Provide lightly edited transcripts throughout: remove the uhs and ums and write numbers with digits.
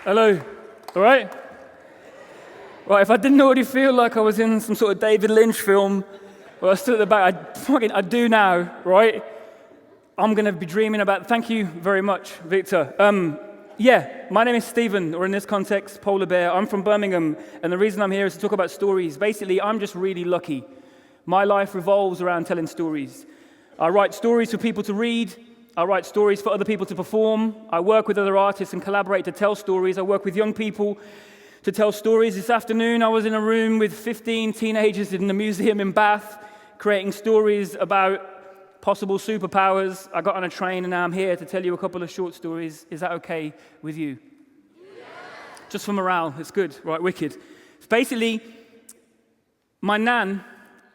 Hello. All right? Right, if I didn't already feel like I was in some sort of David Lynch film, well, I stood at the back, I do now, right? I'm going to be dreaming about, thank you very much, Victor. My name is Stephen, or in this context, Polarbear. I'm from Birmingham, and the reason I'm here is to talk about stories. Basically, I'm just really lucky. My life revolves around telling stories. I write stories for people to read. I write stories for other people to perform. I work with other artists and collaborate to tell stories. I work with young people to tell stories. This afternoon, I was in a room with 15 teenagers in the museum in Bath, creating stories about possible superpowers. I got on a train, and now I'm here to tell you a couple of short stories. Is that okay with you? Yeah. Just for morale, it's good, right, wicked. Basically, my nan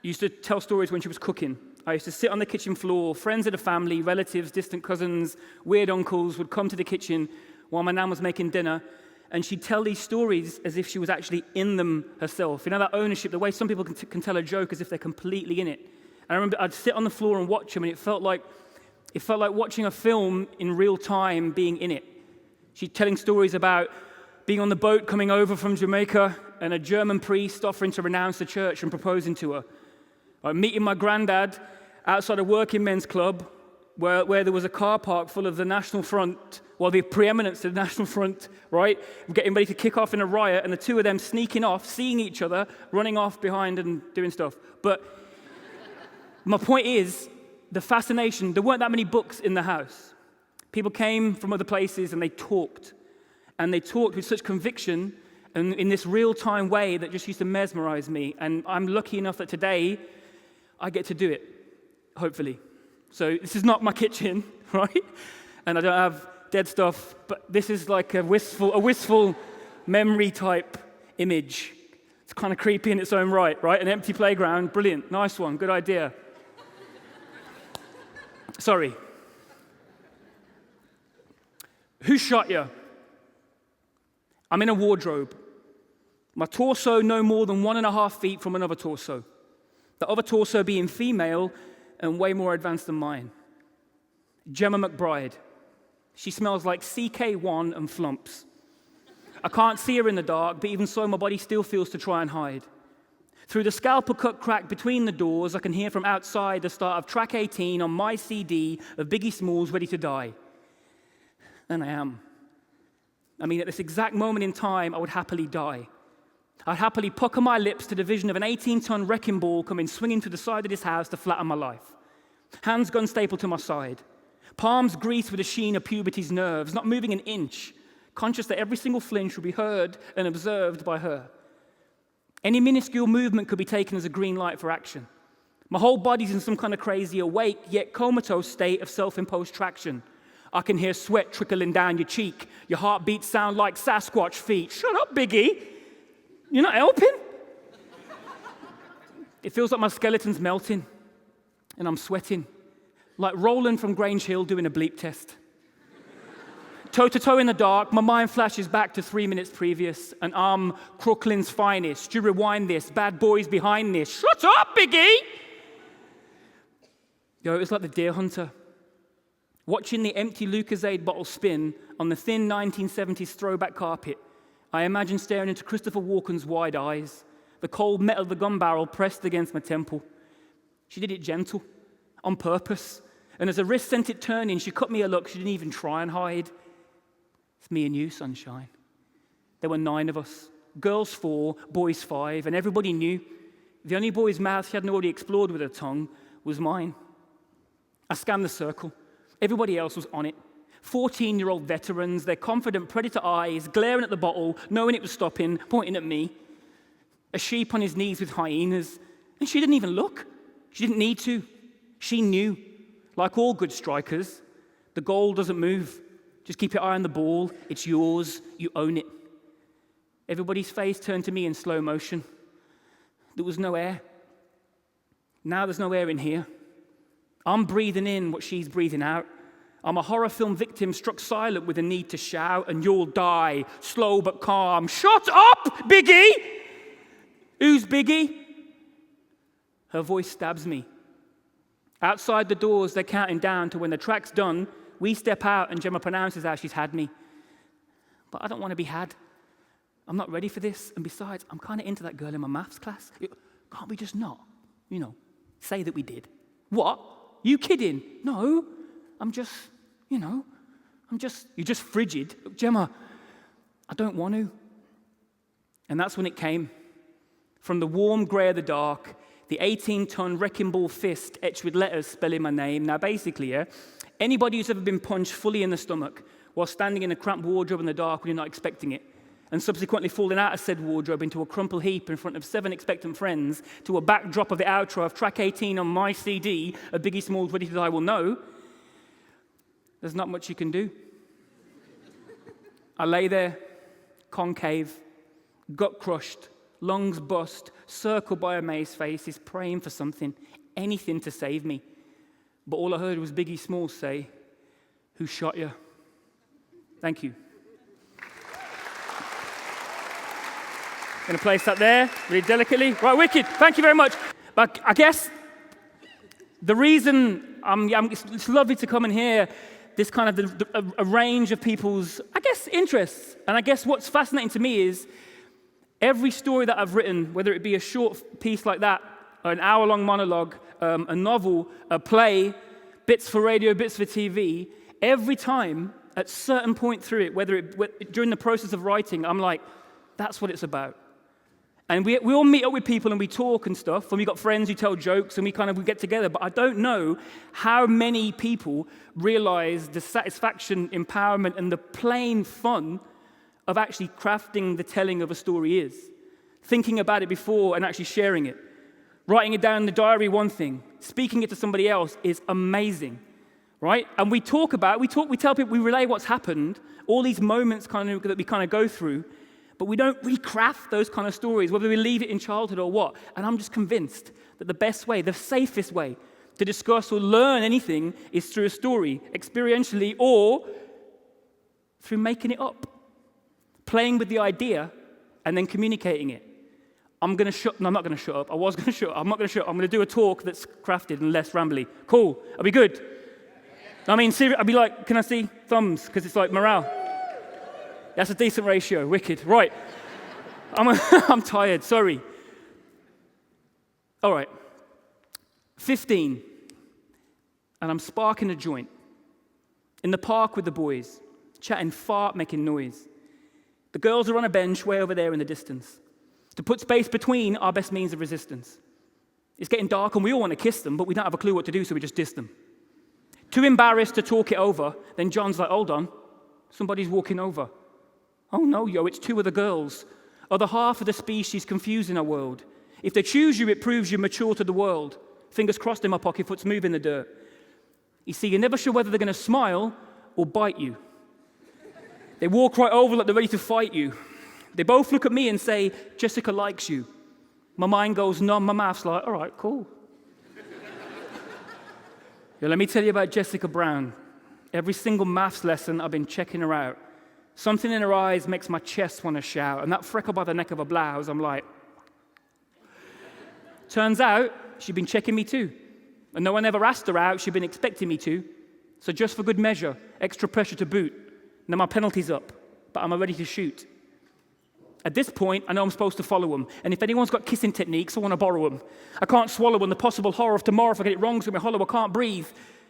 used to tell stories when she was cooking. I used to sit on the kitchen floor. Friends of the family, relatives, distant cousins, weird uncles would come to the kitchen while my nan was making dinner, and she'd tell these stories as if she was actually in them herself. You know, that ownership, the way some people can tell a joke as if they're completely in it. And I remember I'd sit on the floor and watch them, and it felt like watching a film in real time, being in it. She's telling stories about being on the boat coming over from Jamaica and a German priest offering to renounce the church and proposing to her. Meeting my granddad outside a working men's club where there was a car park full of the National Front, the preeminence of the National Front, right? Getting ready to kick off in a riot, and the two of them sneaking off, seeing each other, running off behind and doing stuff. But my point is, the fascination, there weren't that many books in the house. People came from other places and they talked with such conviction and in this real-time way that just used to mesmerize me. And I'm lucky enough that today I get to do it, hopefully. So this is not my kitchen, right? And I don't have dead stuff, but this is like a wistful memory type image. It's kind of creepy in its own right? An empty playground, brilliant, nice one, good idea. Sorry. Who shot you? I'm in a wardrobe. My torso no more than 1.5 feet from another torso. The other torso being female and way more advanced than mine. Gemma McBride. She smells like CK1 and flumps. I can't see her in the dark, but even so, my body still feels to try and hide. Through the scalpel cut crack between the doors, I can hear from outside the start of track 18 on my CD of Biggie Smalls, Ready to Die. And I am. At this exact moment in time, I would happily die. I'd happily pucker my lips to the vision of an 18-ton wrecking ball coming swinging to the side of this house to flatten my life. Hands gun stapled to my side. Palms greased with the sheen of puberty's nerves, not moving an inch, conscious that every single flinch would be heard and observed by her. Any minuscule movement could be taken as a green light for action. My whole body's in some kind of crazy awake, yet comatose state of self-imposed traction. I can hear sweat trickling down your cheek. Your heartbeats sound like Sasquatch feet. Shut up, Biggie. You're not helping? It feels like my skeleton's melting, and I'm sweating, like Roland from Grange Hill doing a bleep test. Toe-to-toe in the dark, my mind flashes back to 3 minutes previous, and I'm Crooklyn's finest. Do you rewind this? Bad boys behind this. Shut up, Biggie! It was like the deer hunter. Watching the empty Lucozade bottle spin on the thin 1970s throwback carpet, I imagine staring into Christopher Walken's wide eyes, the cold metal of the gun barrel pressed against my temple. She did it gentle, on purpose, and as the wrist sent it turning, she cut me a look she didn't even try and hide. It's me and you, sunshine. There were 9 of us, girls 4, boys 5, and everybody knew the only boy's mouth she hadn't already explored with her tongue was mine. I scanned the circle. Everybody else was on it. 14-year-old veterans, their confident predator eyes, glaring at the bottle, knowing it was stopping, pointing at me. A sheep on his knees with hyenas, and she didn't even look. She didn't need to. She knew. Like all good strikers, the goal doesn't move. Just keep your eye on the ball. It's yours. You own it. Everybody's face turned to me in slow motion. There was no air. Now there's no air in here. I'm breathing in what she's breathing out. I'm a horror film victim struck silent with a need to shout, and you'll die, slow but calm. Shut up, Biggie! Who's Biggie? Her voice stabs me. Outside the doors, they're counting down to when the track's done. We step out, and Gemma pronounces how she's had me. but I don't want to be had. I'm not ready for this. And besides, I'm kind of into that girl in my maths class. Can't we just not, say that we did? What? You kidding? No, I'm just, you're just frigid. Gemma, I don't want to. And that's when it came. From the warm grey of the dark, the 18-ton wrecking ball fist etched with letters spelling my name. Now, basically, anybody who's ever been punched fully in the stomach while standing in a cramped wardrobe in the dark when you're not expecting it, and subsequently falling out of said wardrobe into a crumpled heap in front of 7 expectant friends to a backdrop of the outro of track 18 on my CD of Biggie Smalls' Ready to Die will know, there's not much you can do. I lay there, concave, gut crushed, lungs bust, circled by amazed faces, praying for something, anything to save me. But all I heard was Biggie Smalls say, "Who shot you?" Thank you. Going to place that there, really delicately. Right, wicked. Thank you very much. But I guess the reason it's lovely to come and hear this kind of a range of people's, interests. And I guess what's fascinating to me is every story that I've written, whether it be a short piece like that, an hour-long monologue, a novel, a play, bits for radio, bits for TV, every time, at a certain point through it, during the process of writing, I'm like, that's what it's about. And we all meet up with people and we talk and stuff, and we got friends who tell jokes and we get together, but I don't know how many people realize the satisfaction, empowerment, and the plain fun of actually crafting the telling of a story is. Thinking about it before and actually sharing it. Writing it down in the diary, one thing. Speaking it to somebody else is amazing, right? And we tell people, we relay what's happened, all these moments that we go through, but we don't recraft those kind of stories, whether we leave it in childhood or what. And I'm just convinced that the best way, the safest way to discuss or learn anything is through a story, experientially, or through making it up. Playing with the idea and then communicating it. I'm not going to shut up. I was going to shut up. I'm not going to shut up. I'm going to do a talk that's crafted and less rambly. Cool. I'll be good. I mean, seriously, I'll be like, can I see thumbs? Because it's like morale. That's a decent ratio. Wicked. Right. I'm tired. Sorry. All right. 15. And I'm sparking a joint. In the park with the boys. Chatting fart, making noise. The girls are on a bench way over there in the distance. To put space between our best means of resistance. It's getting dark and we all want to kiss them, but we don't have a clue what to do, so we just diss them. Too embarrassed to talk it over, then John's like, hold on, somebody's walking over. Oh no, it's 2 of the girls. Other half of the species confused in our world. If they choose you, it proves you're mature to the world. Fingers crossed in my pocket, foot's moving the dirt. You see, you're never sure whether they're going to smile or bite you. They walk right over like they're ready to fight you. They both look at me and say, Jessica likes you. My mind goes numb, my mouth's like, all right, cool. Let me tell you about Jessica Brown. Every single maths lesson, I've been checking her out. Something in her eyes makes my chest want to shout, and that freckle by the neck of her blouse, I'm like... Turns out, she'd been checking me too. And no one ever asked her out, she'd been expecting me to. So just for good measure, extra pressure to boot. Now my penalty's up, but I'm ready to shoot. At this point, I know I'm supposed to follow them. And if anyone's got kissing techniques, I want to borrow them. I can't swallow when the possible horror of tomorrow if I get it wrong, so my hollow, I can't breathe.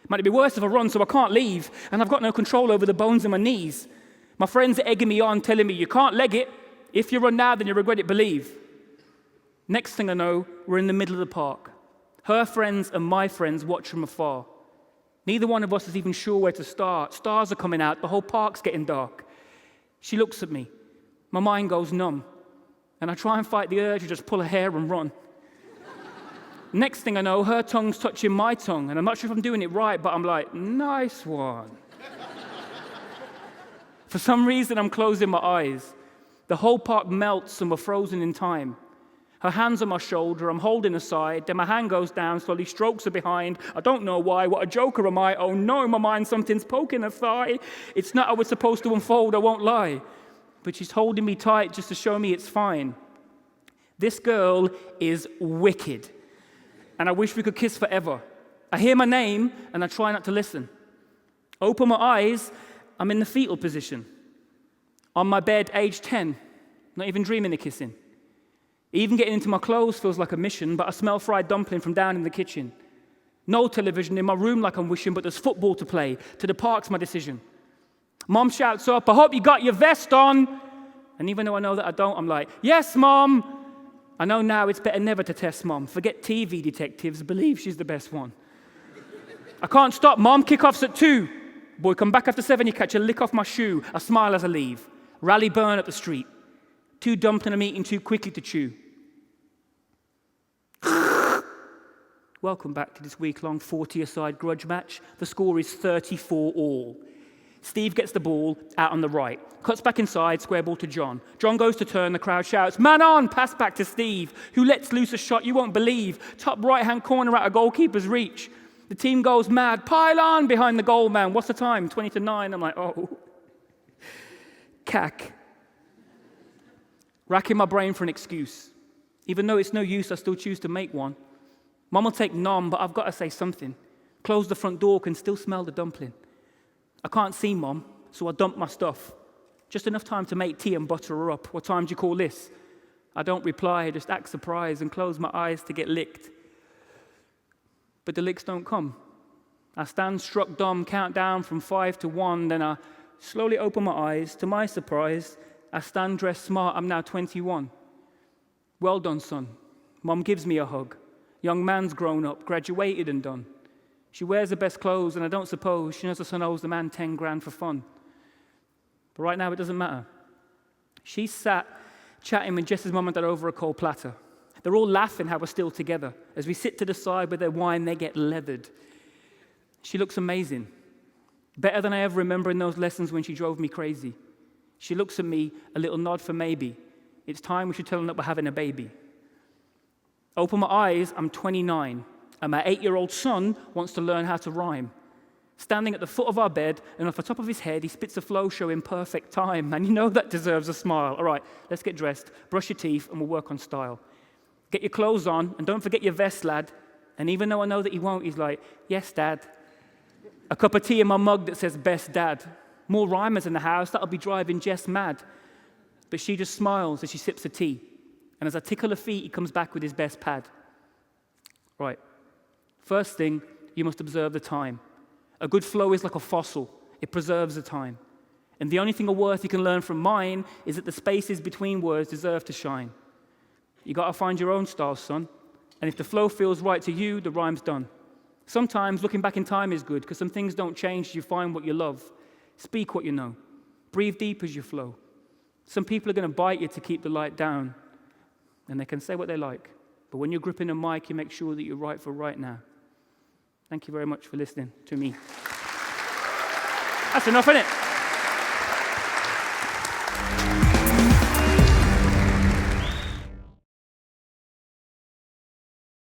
Might be worse if I run, so I can't leave. And I've got no control over the bones in my knees. My friends are egging me on, telling me, you can't leg it. If you run now, then you regret it, believe. Next thing I know, we're in the middle of the park. Her friends and my friends watch from afar. Neither one of us is even sure where to start. Stars are coming out. The whole park's getting dark. She looks at me. My mind goes numb. And I try and fight the urge to just pull her hair and run. Next thing I know, her tongue's touching my tongue. And I'm not sure if I'm doing it right, but I'm like, nice one. For some reason, I'm closing my eyes. The whole park melts and we're frozen in time. Her hand's on my shoulder, I'm holding her side, then my hand goes down, slowly strokes her behind. I don't know why, what a joker am I? Oh no, in my mind, something's poking her thigh. It's not how it's supposed to unfold, I won't lie. But she's holding me tight just to show me it's fine. This girl is wicked. And I wish we could kiss forever. I hear my name, and I try not to listen. Open my eyes, I'm in the fetal position. On my bed, age 10, not even dreaming of kissing. Even getting into my clothes feels like a mission, but I smell fried dumpling from down in the kitchen. No television in my room like I'm wishing, but there's football to play. To the park's my decision. Mom shouts up, I hope you got your vest on. And even though I know that I don't, I'm like, yes, Mom. I know now it's better never to test Mom. Forget TV detectives, believe she's the best one. I can't stop, Mom, kickoff's at 2. Boy, come back after 7, you catch a lick off my shoe. I smile as I leave. Rally burn up the street. 2 dumpling I'm eating too quickly to chew. Welcome back to this week-long 40-a-side grudge match. The score is 34-all. Steve gets the ball out on the right. Cuts back inside, square ball to John. John goes to turn, the crowd shouts, man on, pass back to Steve, who lets loose a shot you won't believe. Top right-hand corner out of goalkeeper's reach. The team goes mad, pile on behind the goal man. What's the time? 20-9. I'm like, oh. Cack. Racking my brain for an excuse. Even though it's no use, I still choose to make one. Mum will take nom, but I've got to say something. Close the front door, can still smell the dumpling. I can't see Mum, so I dump my stuff. Just enough time to make tea and butter her up. What time do you call this? I don't reply, I just act surprised and close my eyes to get licked. But the licks don't come. I stand struck dumb, count down from 5 to 1, then I slowly open my eyes. To my surprise, I stand dressed smart, I'm now 21. Well done, son. Mum gives me a hug. Young man's grown up, graduated and done. She wears the best clothes, and I don't suppose she knows her son owes the man 10 grand for fun. But right now, it doesn't matter. She's sat chatting with Jess's mum and dad over a cold platter. They're all laughing how we're still together. As we sit to the side with their wine, they get leathered. She looks amazing. Better than I ever remember in those lessons when she drove me crazy. She looks at me, a little nod for maybe. It's time we should tell them that we're having a baby. Open my eyes, I'm 29, and my 8-year-old son wants to learn how to rhyme. Standing at the foot of our bed, and off the top of his head, he spits a flow show in perfect time, and you know that deserves a smile. All right, let's get dressed, brush your teeth, and we'll work on style. Get your clothes on, and don't forget your vest, lad. And even though I know that he won't, he's like, yes, Dad. A cup of tea in my mug that says, best dad. More rhymers in the house, that'll be driving Jess mad. But she just smiles as she sips the tea. And as I tickle her feet, he comes back with his best pad. Right. First thing, you must observe the time. A good flow is like a fossil. It preserves the time. And the only thing of worth you can learn from mine is that the spaces between words deserve to shine. You got to find your own style, son. And if the flow feels right to you, the rhyme's done. Sometimes looking back in time is good, because some things don't change as you find what you love. Speak what you know. Breathe deep as you flow. Some people are going to bite you to keep the light down. And they can say what they like. But when you're gripping a mic, you make sure that you're right for right now. Thank you very much for listening to me. That's enough, isn't it?